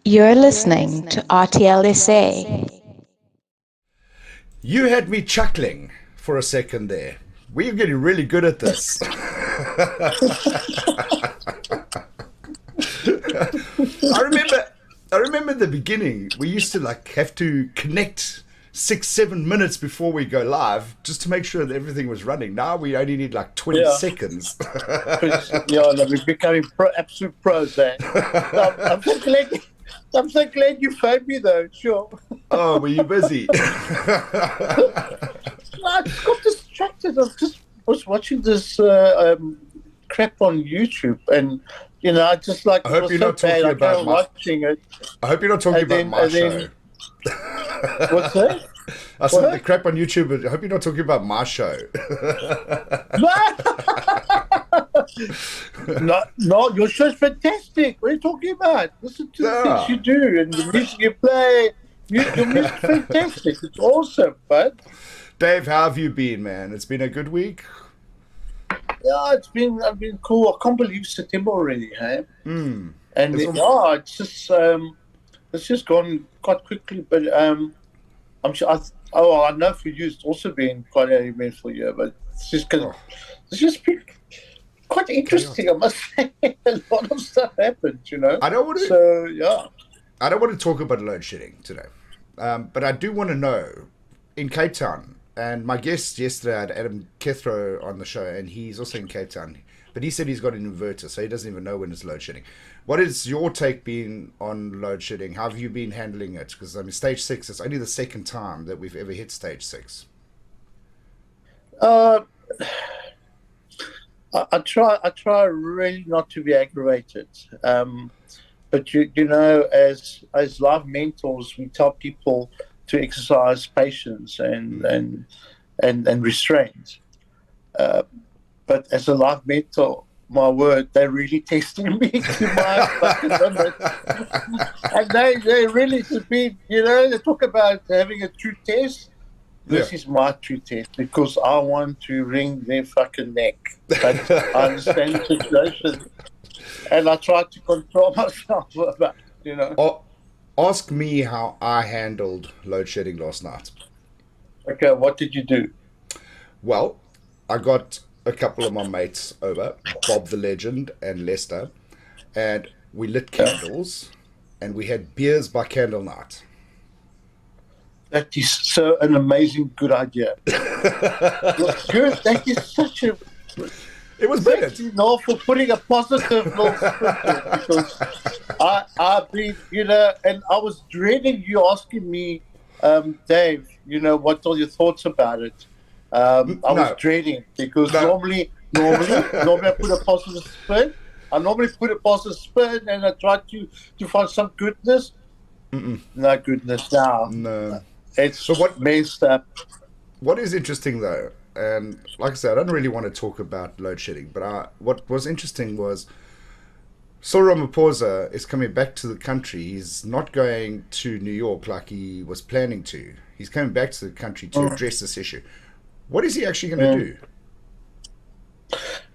You're listening to RTL SA. You had me chuckling for a second there. We're getting really good at this. I remember I remember in the beginning we used to like have to connect 6, 7 minutes before we go live just to make sure that everything was running. Now we only need like 20 Yeah, seconds. yeah, no, we're becoming absolute pros there. I'm so glad. I'm so glad you phoned me though. Sure. Oh, were you busy? No, I just got distracted. I just was watching this crap on YouTube, and I just like I it hope was you're so not bad. talking I about carried on my watching it, I hope you're not talking and about then my and show. then what's that? I said the What? crap on YouTube, but I hope you're not talking about my show. No, no, your show's fantastic. What are you talking about? Listen to the things Yeah. you do and the music you play. Your music's fantastic. It's awesome, bud. Dave, how have you been, man? It's been a good week. Yeah, I've been cool. I can't believe September already, hey? And It's almost, yeah, it's just gone quite quickly. But I'm sure. I know for you it's also been quite an eventful year, but oh, it's just been quite interesting. chaotic. I must say, a lot of stuff happened. I don't want to. So yeah. I don't want to talk about load shedding today, but I do want to know in Cape Town. And my guest yesterday had Adam Kethro on the show, and he's also in Cape Town. But he said he's got an inverter, so he doesn't even know when it's load shedding. What is your take been on load shedding? How have you been handling it? Because I mean, stage 6 is only the second time that we've ever hit stage 6. Uh, I try really not to be aggravated. But as life mentors, we tell people to exercise patience and restraint. Uh, but as a life mentor, my word, they're really testing me to my fucking limit. And they really should be, they talk about having a true test. Yeah. This is my true test because I want to wring their fucking neck. But I understand the situation and I try to control myself about it. Oh, ask me how I handled load shedding last night. Okay, what did you do? Well, I got a couple of my mates over, Bob the Legend and Lester, and we lit Yeah. candles and we had beers by candlelight. That is so an amazing good idea. That's good. That is such a It was thank brilliant. you, Noel, for putting a positive little spin to it because I've been, and I was dreading you asking me, Dave, what are your thoughts about it? I was No, dreading because no. normally I put a positive spin. I normally put a positive spin and I try to find some goodness. No goodness now. No. It's But messed up. what is interesting though, and like I said, I don't really want to talk about load shedding, but what was interesting was Cyril Ramaphosa is coming back to the country. He's not going to New York like he was planning to. He's coming back to the country to Mm, address this issue. What is he actually going to mm. do?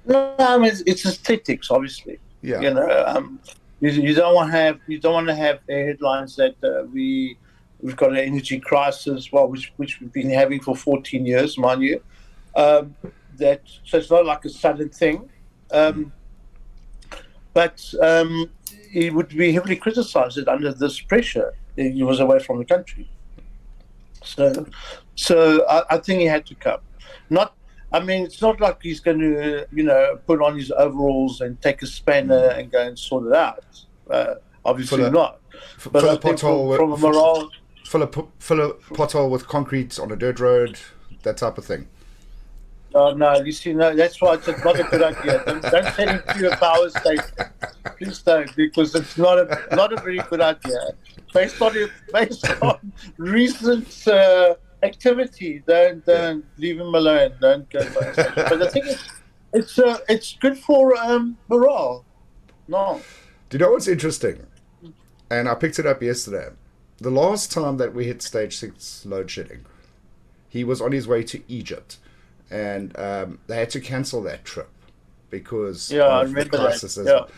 No, I mean, it's aesthetics, obviously. Yeah. You know, you don't want to have headlines that we've got an energy crisis, well, which we've been having for 14 years, mind you. Um, so it's not like a sudden thing, um, but he would be heavily criticised that under this pressure he was away from the country. So, so I think he had to come. Not, I mean, it's not like he's going to, put on his overalls and take a spanner and go and sort it out. Fill Obviously a not. But fill I a think pothole from a with, morale, fill a pothole with concrete on a dirt road, that type of thing. no, you see, no, that's why it's not a good idea. Don't send him to a power station. Please don't, because it's not a very good idea. Based on recent activity, Yeah. don't leave him alone. Don't go by the station. But I think it's good for morale. No, Do you know what's interesting? And I picked it up yesterday. The last time that we hit stage 6 load shedding, he was on his way to Egypt, and they had to cancel that trip because yeah, I of the remember that. crisis as Yeah, well.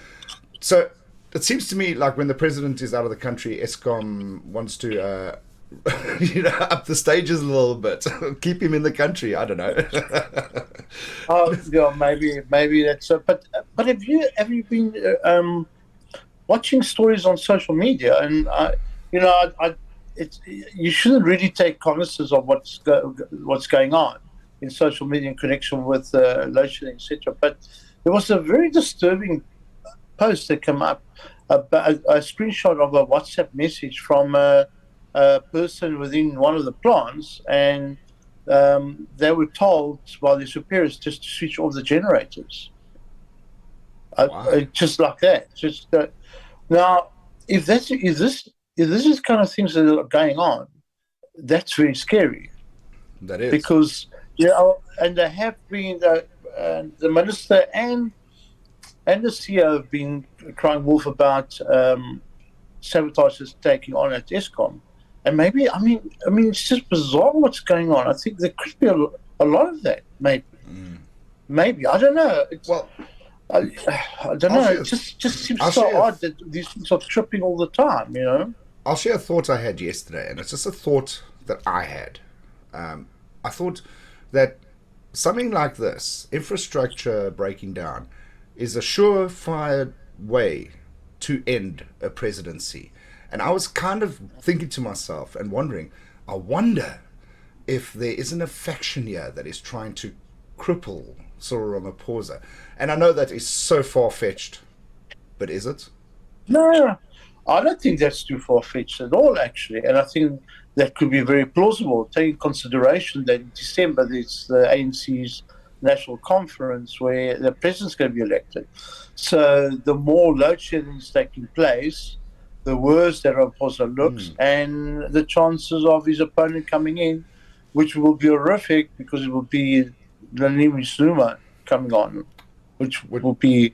So it seems to me like when the president is out of the country, ESCOM wants to, up the stages a little bit, keep him in the country. I don't know. Oh, yeah, maybe that's. But have you been watching stories on social media? And it's you shouldn't really take cognizance of what's going on in social media in connection with load shedding, etc. But there was a very disturbing post that came up about a screenshot of a WhatsApp message from a person within one of the plants, and they were told by their superiors just to switch off the generators. Wow. Just like that. Now, if this is kind of things that are going on, that's very scary. That is. Because and there have been the minister and the CEO have been crying wolf about sabotages taking on at ESCOM. And maybe, I mean, it's just bizarre what's going on. I think there could be a lot of that, maybe. Maybe, I don't know. I don't know. It just seems so odd that these things are tripping all the time, I'll share a thought I had yesterday, and it's just a thought that I had. I thought that something like this, infrastructure breaking down, is a surefire way to end a presidency. And I was kind of thinking to myself and wondering, I wonder if there isn't a faction here that is trying to cripple Cyril Ramaphosa. And I know that is so far-fetched, but is it? No, I don't think that's too far-fetched at all, actually. And I think that could be very plausible, taking consideration that in December there's the ANC's national conference where the president's going to be elected. So the more load shedding is taking place, the worse that Ramaphosa looks, and the chances of his opponent coming in, which will be horrific because it will be Lanimi Zuma coming on, which will be...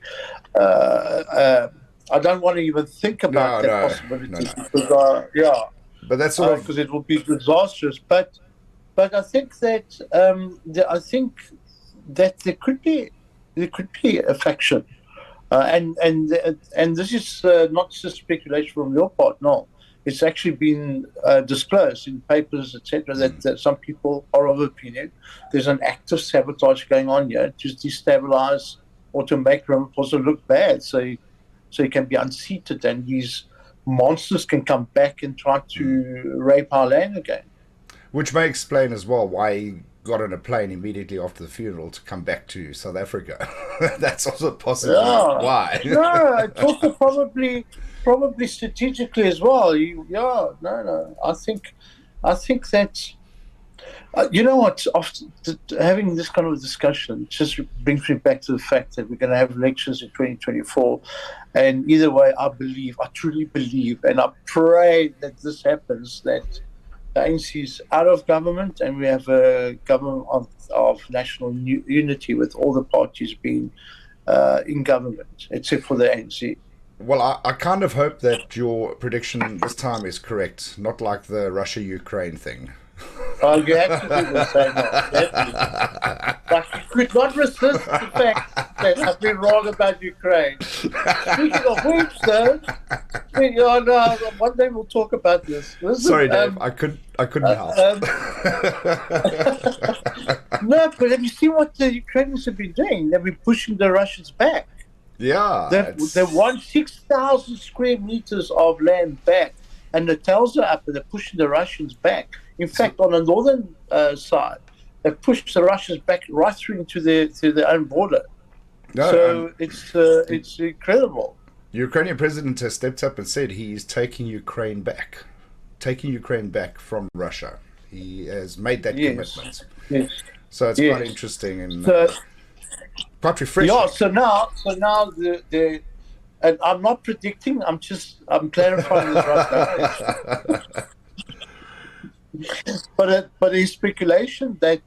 I don't want to even think about that possibility. No. Because, but that's sort of... because it will be disastrous. But I think that there could be a faction, and this is not just speculation from your part. No, it's actually been disclosed in papers, etc. That some people are of opinion there's an active sabotage going on here to destabilize or to make Ramaphosa look bad, so he can be unseated and these monsters can come back and try to rape our land again. Which may explain as well why he got on a plane immediately after the funeral to come back to South Africa. That's also possible. Why? No, it's also probably strategically as well. No. I think that you know what? After having this kind of discussion just brings me back to the fact that we're going to have elections in 2024, and either way, I truly believe, and I pray that this happens, that the ANC is out of government and we have a government of national unity with all the parties being in government, except for the ANC. Well, I kind of hope that your prediction this time is correct, not like the Russia-Ukraine thing. Oh, you have to do the same. But you could not resist the fact that I've been wrong about Ukraine. Speaking of which, though, one day we'll talk about this. Listen, sorry, Dave, I couldn't help. No, but have you seen what the Ukrainians have been doing? They've been pushing the Russians back. Yeah. They won 6,000 square meters of land back, and the tails are up, and they're pushing the Russians back. In fact, on the northern side, they pushed the Russians back right through into their own border. No, so it's incredible. The Ukrainian president has stepped up and said he is taking Ukraine back from Russia. He has made that commitment. Yes. So it's quite interesting and quite refreshing. Yeah. So now the and I'm not predicting. I'm clarifying this right now. But there's speculation that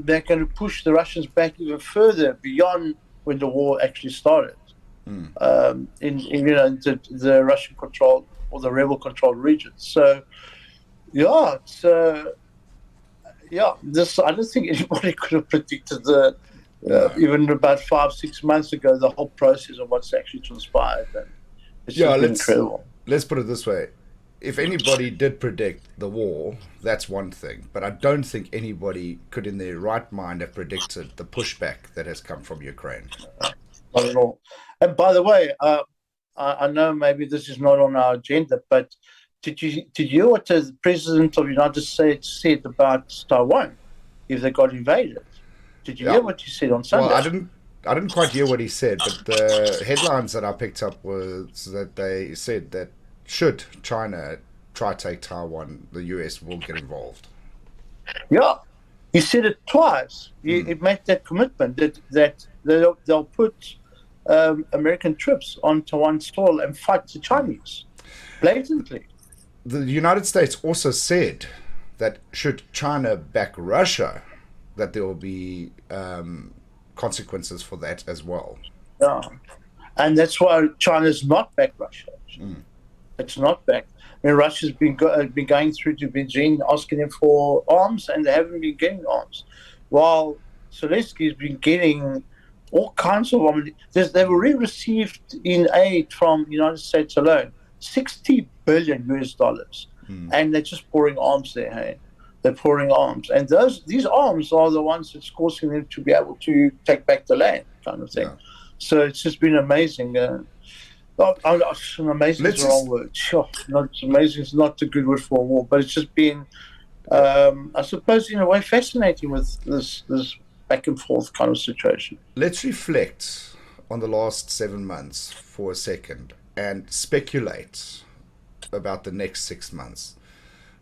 they're going to push the Russians back even further beyond when the war actually started. In the Russian controlled or the rebel controlled regions. So this I don't think anybody could have predicted No. Even about 5-6 months ago, the whole process of what's actually transpired, and it's Yeah, just been incredible. let's put it this way. If anybody did predict the war, that's one thing. But I don't think anybody could, in their right mind, have predicted the pushback that has come from Ukraine. Not at all. And by the way, I know maybe this is not on our agenda, but did you hear what the president of the United States said about Taiwan if they got invaded? Did you Yeah. hear what he said on Well, Sunday? I didn't quite hear what he said, but the headlines that I picked up was that they said that should China try to take Taiwan, the US will get involved. Yeah, he said it twice. He made that commitment that they'll put American troops on Taiwan soil and fight the Chinese blatantly. The United States also said that should China back Russia, that there will be consequences for that as well. Yeah, and that's why China's not back Russia. It's not back. I mean, Russia's been going through to Beijing asking them for arms, and they haven't been getting arms. While Zelensky's been getting all kinds of arms. They've already received in aid from the United States alone $60 billion US, and they're just pouring arms there. Hey? They're pouring arms, and these arms are the ones that's causing them to be able to take back the land, kind of thing. Yeah. So it's just been amazing. Amazing is the wrong word. Sure, not amazing is not a good word for a war, but it's just been, I suppose, in a way, fascinating with this back and forth kind of situation. Let's reflect on the last 7 months for a second and speculate about the next 6 months.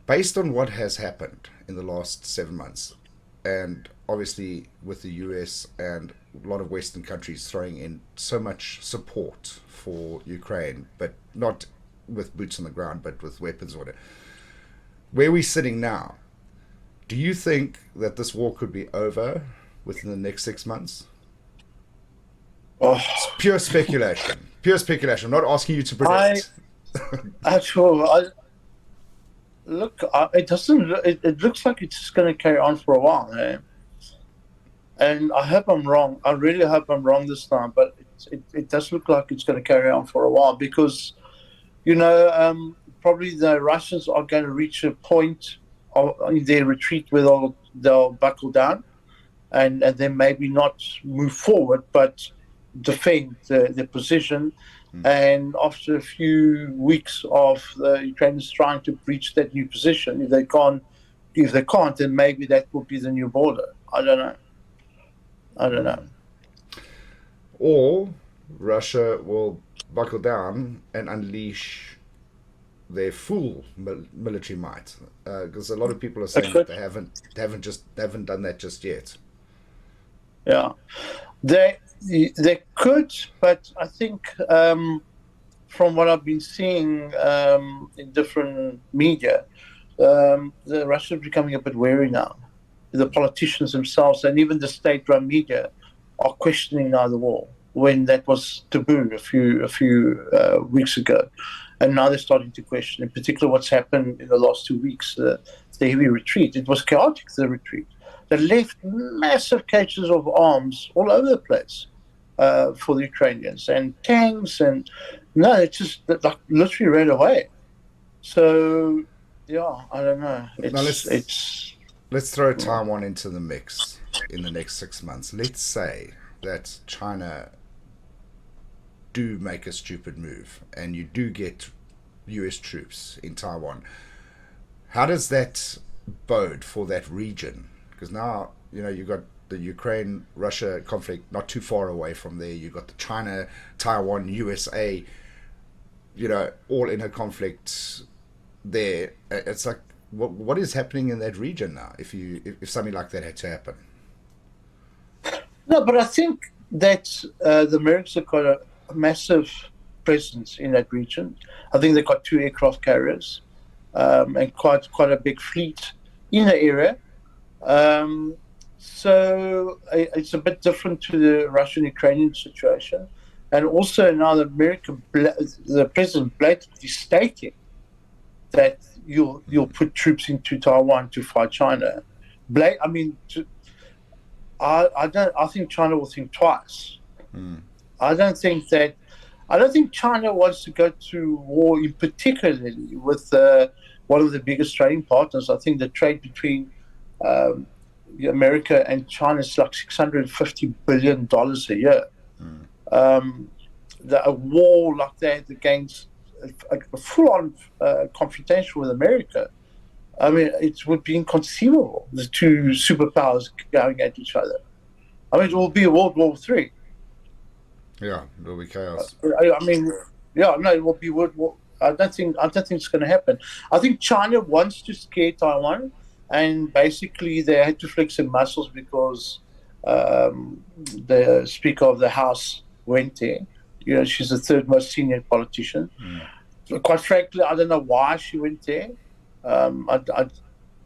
Based on what has happened in the last 7 months, and obviously with the US and a lot of Western countries throwing in so much support for Ukraine, but not with boots on the ground, but with weapons or whatever. Where we're sitting now, do you think that this war could be over within the next 6 months? Oh. It's pure speculation. Pure speculation. I'm not asking you to predict. It doesn't. It looks like it's just going to carry on for a while, eh? And I hope I'm wrong. I really hope I'm wrong this time, but it does look like it's going to carry on for a while because, probably the Russians are going to reach a point in their retreat where they'll buckle down, and then maybe not move forward, but defend their position. And after a few weeks of the Ukrainians trying to breach that new position, if they can't, then maybe that will be the new border. I don't know. Or Russia will buckle down and unleash their full military might, because a lot of people are saying that they haven't done that just yet. Yeah, they could, but I think from what I've been seeing in different media, the Russians are becoming a bit wary now. The politicians themselves and even the state-run media are questioning now the war when that was taboo a few weeks ago, and now they're starting to question, in particular, what's happened in the last 2 weeks. The heavy retreat. It was chaotic. The retreat. They left massive caches of arms all over the place for the Ukrainians and tanks, and it just like literally ran away. So yeah, I don't know. Let's throw Taiwan into the mix in the next 6 months. Let's say that China do make a stupid move and you do get US troops in Taiwan. How does that bode for that region? Because now, you've got the Ukraine-Russia conflict not too far away from there. You've got the China, Taiwan, USA, all in a conflict there. It's like, what is happening in that region now if something like that had to happen? No, but I think that the Americans have got a massive presence in that region. I think they've got 2 aircraft carriers and quite a big fleet in the area. So it's a bit different to the Russian-Ukrainian situation. And also now the president blatantly stating that you'll put troops into Taiwan to fight China. I don't. I think China will think twice. I don't think that. I don't think China wants to go to war, in particularly with one of the biggest trading partners. I think the trade between um, America and China is like $650 billion a year. Um, a war like that against a full-on confrontation with America. I mean, it would be inconceivable, the two superpowers going at each other. I mean, it will be a World War III. Yeah, it'll be chaos. I mean, yeah, no, it will be World War. I don't think it's going to happen. I think China wants to scare Taiwan, and basically they had to flex their muscles because the Speaker of the House went there. You know, she's the third most senior politician. Quite frankly, I don't know why she went there. I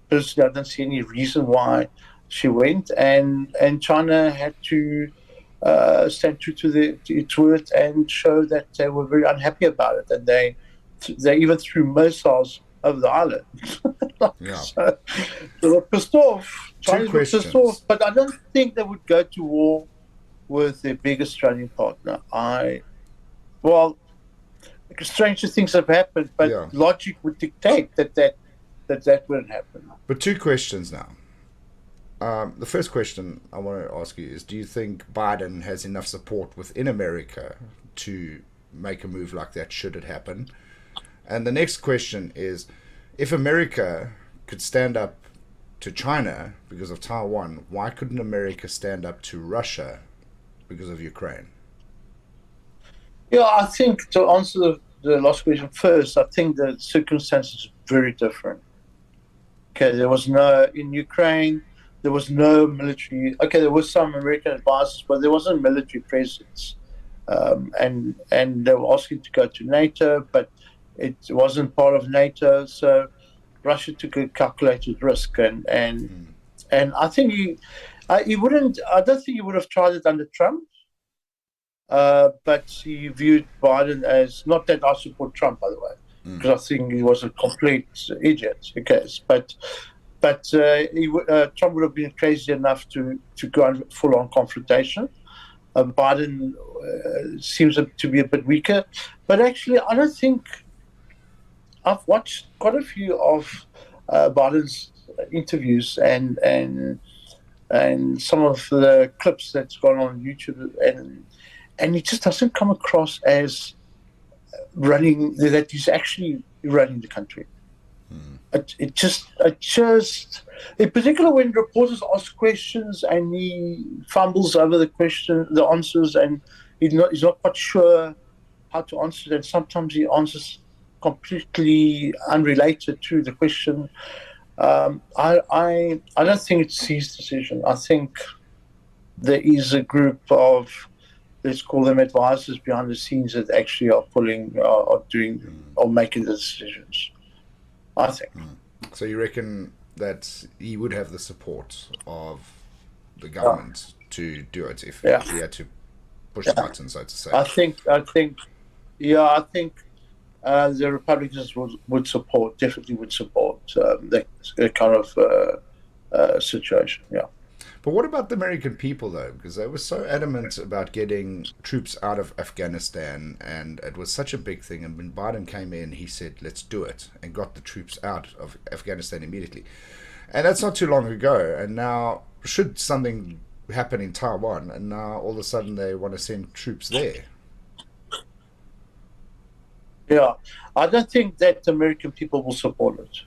personally, I don't see any reason why she went, and China had to stand true to its word and show that they were very unhappy about it, and they even threw missiles over the island. Yeah. So they were pissed off. Two Chinese were pissed off, questions. but I don't think they would go to war with their biggest trading partner. Well, stranger things have happened, but Yeah. logic would dictate that wouldn't happen. But two questions now. The first question I want to ask you is, do you think Biden has enough support within America to make a move like that should it happen? And the next question is, if America could stand up to China because of Taiwan, why couldn't America stand up to Russia because of Ukraine? Yeah, I think to answer the last question first, I think the circumstances are very different. Okay, in Ukraine, there was no military. Okay, there was some American advisors, but there wasn't military presence. And they were asking to go to NATO, but it wasn't part of NATO. So Russia took a calculated risk, and I think he wouldn't. I don't think he would have tried it under Trump. But he viewed Biden as, not that I support Trump, by the way, because I think he was a complete idiot. Okay, but Trump would have been crazy enough to go on full-on confrontation. Biden seems to be a bit weaker, but actually, I don't think I've watched quite a few of Biden's interviews and some of the clips that's gone on YouTube, and he just doesn't come across as that he's actually running the country. It just, in particular, when reporters ask questions and he fumbles over the answers, and he's not quite sure how to answer them. Sometimes he answers completely unrelated to the question. I don't think it's his decision. I think there is a group of, let's call them advisors behind the scenes, that actually are making the decisions, I think. So you reckon that he would have the support of the government to do it if he had to push the button, so to say? I think the Republicans definitely would support that kind of situation. Yeah. But what about the American people, though? Because they were so adamant about getting troops out of Afghanistan, and it was such a big thing. And when Biden came in, he said, let's do it, and got the troops out of Afghanistan immediately. And that's not too long ago. And now, should something happen in Taiwan, and now all of a sudden they want to send troops there? Yeah, I don't think that the American people will support it.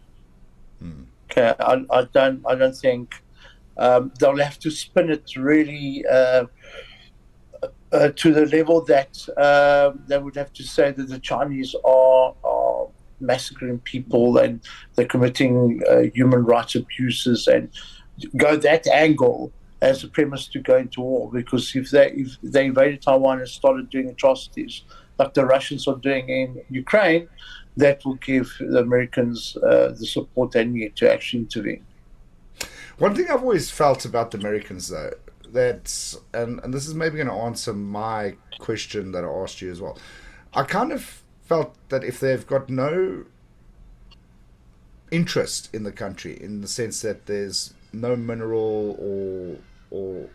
Okay, I don't think they'll have to spin it really to the level that they would have to say that the Chinese are massacring people and they're committing human rights abuses, and go that angle as a premise to go into war. Because if they invaded Taiwan and started doing atrocities like the Russians are doing in Ukraine, that will give the Americans the support they need to actually intervene. One thing I've always felt about the Americans, though, and this is maybe going to answer my question that I asked you as well. I kind of felt that if they've got no interest in the country, in the sense that there's no mineral or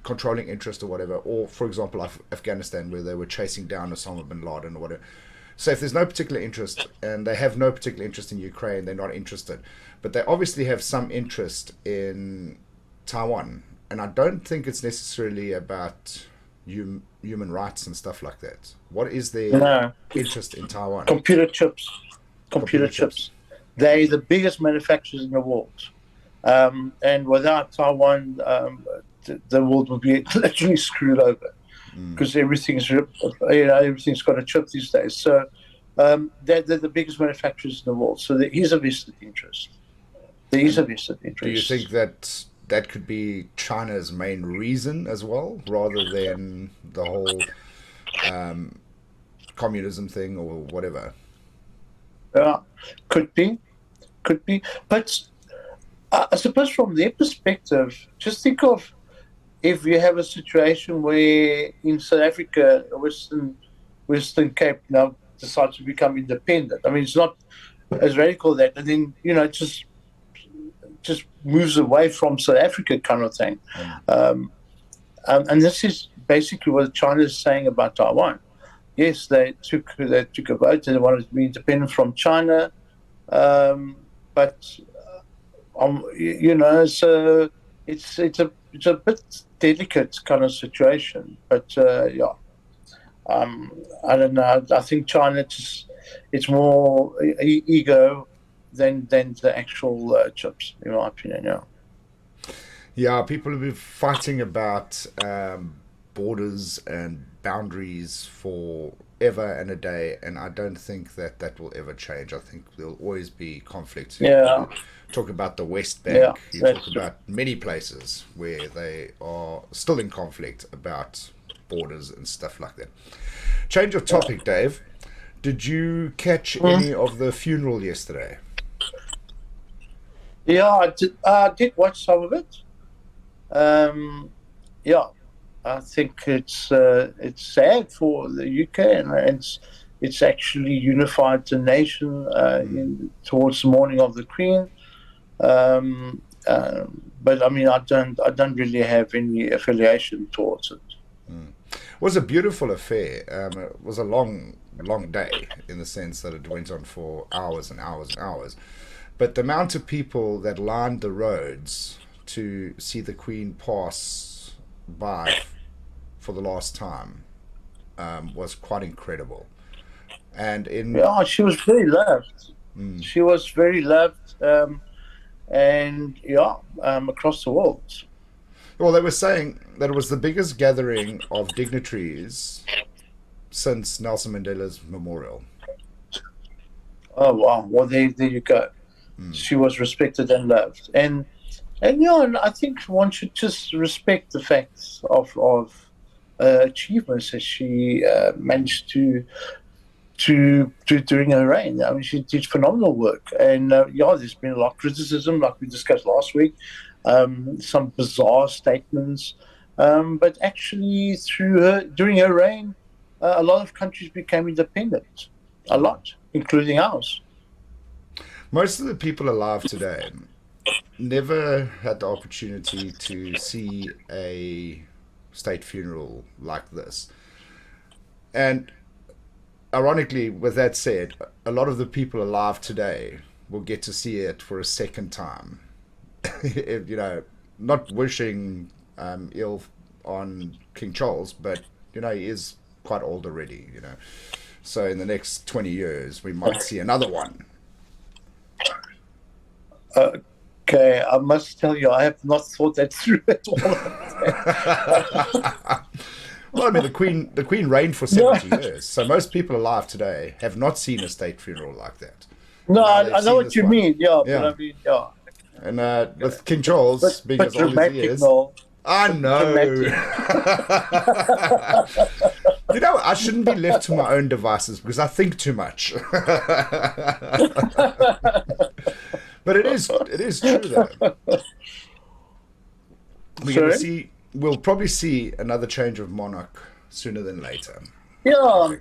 controlling interest or whatever, or for example Afghanistan, where they were chasing down Osama bin Laden or whatever. So if there's no particular interest, and they have no particular interest in Ukraine, they're not interested. But they obviously have some interest in Taiwan, and I don't think it's necessarily about human rights and stuff like that. What is their interest in Taiwan? Computer chips. Computer chips. They're the biggest manufacturers in the world. And without Taiwan, the world would be literally screwed over, because everything's got a chip these days. So they're the biggest manufacturers in the world. So there is a vested interest. There is a vested interest. Do you think that could be China's main reason as well, rather than the whole communism thing or whatever? Yeah, could be. But I suppose from their perspective, just think of if you have a situation where in South Africa, Western Cape now decides to become independent. I mean, it's not as radical that, and then just moves away from South Africa, kind of thing. And this is basically what China is saying about Taiwan. Yes, they took a vote and they wanted to be independent from China, but so it's a bit delicate kind of situation. But I don't know. I think China it's more ego than the actual chips, in my opinion. Yeah, people have been fighting about borders and boundaries forever and a day, and I don't think that will ever change. I think there'll always be conflict. Yeah. You talk about the West Bank. Yeah, you talk about many places where they are still in conflict about borders and stuff like that. Change of topic, Dave. Did you catch any of the funeral yesterday? Yeah, I did watch some of it. I think it's sad for the UK, and it's actually unified the nation towards the mourning of the Queen. But I mean, I don't really have any affiliation towards it. It was a beautiful affair. It was a long day in the sense that it went on for hours and hours and hours. But the amount of people that lined the roads to see the Queen pass by for the last time was quite incredible. And she was very loved. She was very loved, across the world. Well, they were saying that it was the biggest gathering of dignitaries since Nelson Mandela's memorial. Oh wow! Well, there you go. She was respected and loved, and I think one should just respect the facts of achievements that she managed to during her reign. I mean, she did phenomenal work, and there's been a lot of criticism, like we discussed last week, some bizarre statements, but actually during her reign, a lot of countries became independent, a lot, including ours. Most of the people alive today never had the opportunity to see a state funeral like this. And ironically, with that said, a lot of the people alive today will get to see it for a second time. Not wishing ill on King Charles, but he is quite old already, So in the next 20 years, we might see another one. Okay, I must tell you, I have not thought that through at all. Well, I mean, the Queen reigned for 70 years, so most people alive today have not seen a state funeral like that. No, I know what you mean. Yeah, yeah. But I mean, yeah. And with King Charles being as old as he is, I know. I shouldn't be left to my own devices because I think too much. But it is true though. We'll probably see another change of monarch sooner than later. Yeah,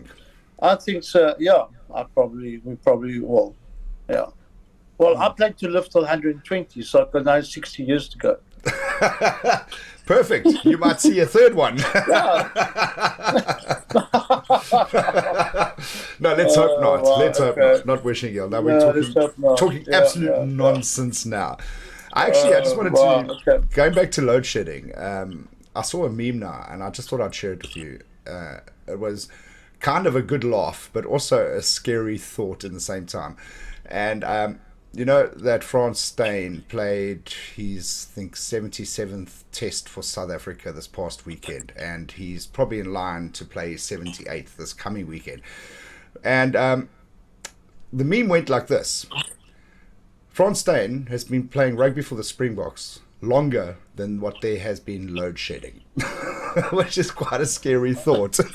I think so. Yeah, we probably will. Yeah. Well, I plan to live till 120, so I've got another 60 years to go. Perfect. You might see a third one. No, let's hope not. Wow, Let's hope okay. not. Not wishing ill. Now No, we're let's hope not. talking Yeah, absolute yeah. nonsense now. I just wanted to, Okay. going back to load shedding, I saw a meme now and I just thought I'd share it with you. It was kind of a good laugh, but also a scary thought in the same time. And you know that France Steyn played his, I think, 77th test for South Africa this past weekend, and he's probably in line to play his 78th this coming weekend. And the meme went like this: France Steyn has been playing rugby for the Springboks longer than what there has been load shedding, which is quite a scary thought. Who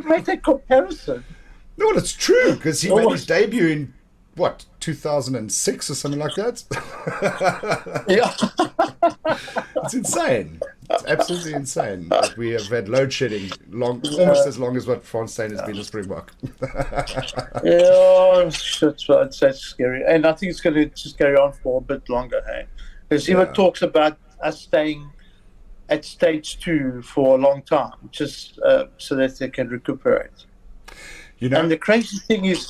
made that comparison? No, well, it's true, because he made his debut in, what, 2006 or something like that? Yeah. It's insane. It's absolutely insane that we have had load shedding almost as long as what France Steyn has been a Springbok. Yeah, that's scary. And I think it's going to just carry on for a bit longer, hey? Because even talks about us staying at stage 2 for a long time, just so that they can recuperate. You know, And the crazy thing is,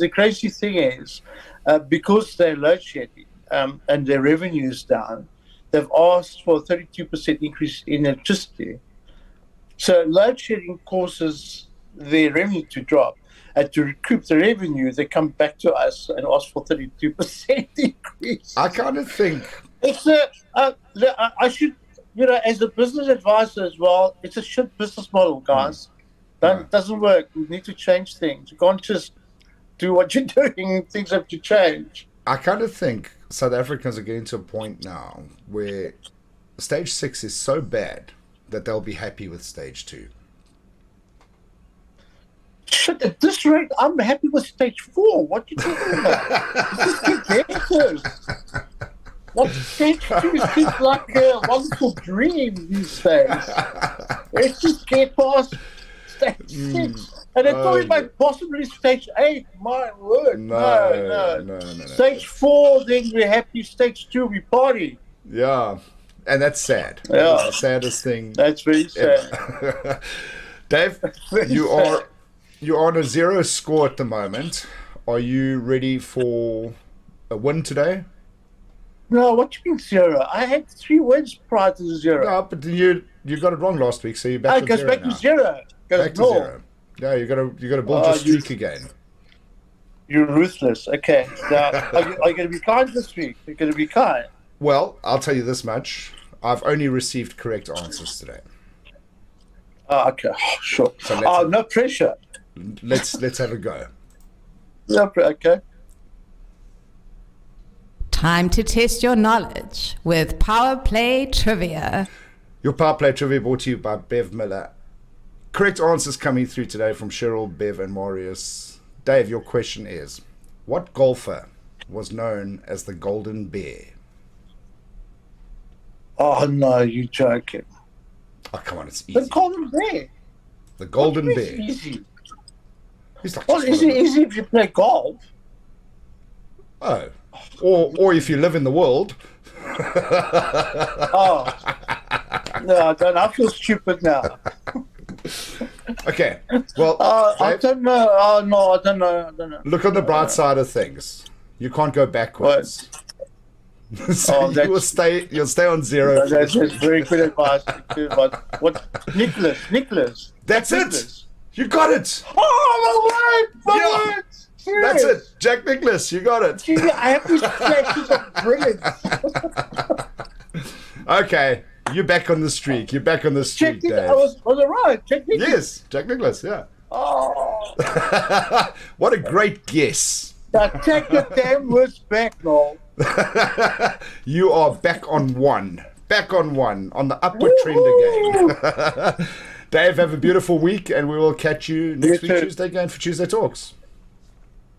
because they're load shedding and their revenue is down, they've asked for a 32% increase in electricity. So load shedding causes their revenue to drop. And to recoup the revenue, they come back to us and ask for 32% increase. I kind of think It's I should, as a business advisor as well, it's a shit business model, guys. That doesn't work. We need to change things. You can't just do what you're doing. Things have to change. I kind of think South Africans are getting to a point now where stage 6 is so bad that they'll be happy with stage 2. Shit, at this rate, I'm happy with stage 4. What are you talking about? This is ridiculous. What stage 2 seems like a wonderful dream these days. Let's just get past stage 6. And then talking about possibly stage 8. My word. No. Stage 4, then we're happy. Stage 2, we party. Yeah. And that's sad. Yeah. That's the saddest thing. That's very sad. Dave, you are on a 0 score at the moment. Are you ready for a win today? No, what you mean 0? I had 3 wins prior to the 0. No, but you got it wrong last week, so you're back It goes 0 back now. to 0. Back to 0. Yeah, you got to build your streak again. You're ruthless. Okay. Now, are you going to be kind this week? You're going to be kind. Well, I'll tell you this much. I've only received correct answers today. Okay. Sure. So no pressure. Let's have a go. Okay. Time to test your knowledge with Power Play Trivia. Your Power Play Trivia brought to you by Bev Miller. Correct answers coming through today from Cheryl, Bev, and Marius. Dave, your question is, what golfer was known as the Golden Bear? Oh, no, you're joking. Oh, come on, it's easy. The Golden Bear. The Golden What Bear. is easy? He's like Well, just is one it of easy if you play golf? the- Oh, or if you live in the world. Oh. No, I don't. I feel stupid now. Okay, well, I Dave, don't know. Oh, no, I don't know. look on the bright side of things. You can't go backwards. So you'll stay on 0. That's very good advice. What? Nicholas. That's it. You got it. Oh, my Yeah. word. That's it. Jack Nicklaus, you got it. Gee, I have these flashes of brilliance. Okay, you're back on the streak. You're back on the streak, Dave. I was right. Jack Nicklaus. Yes, Jack Nicklaus, yeah. Oh. What a great guess. Now take your damn words back, Noel. You are back on 1. Back on 1. On the upward trend again. Dave, have a beautiful week, and we will catch you next week, Tuesday, again for Tuesday Talks.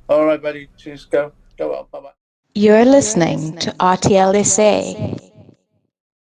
All right, buddy. Cheers. Go well. Bye-bye. You're listening to RTL SA.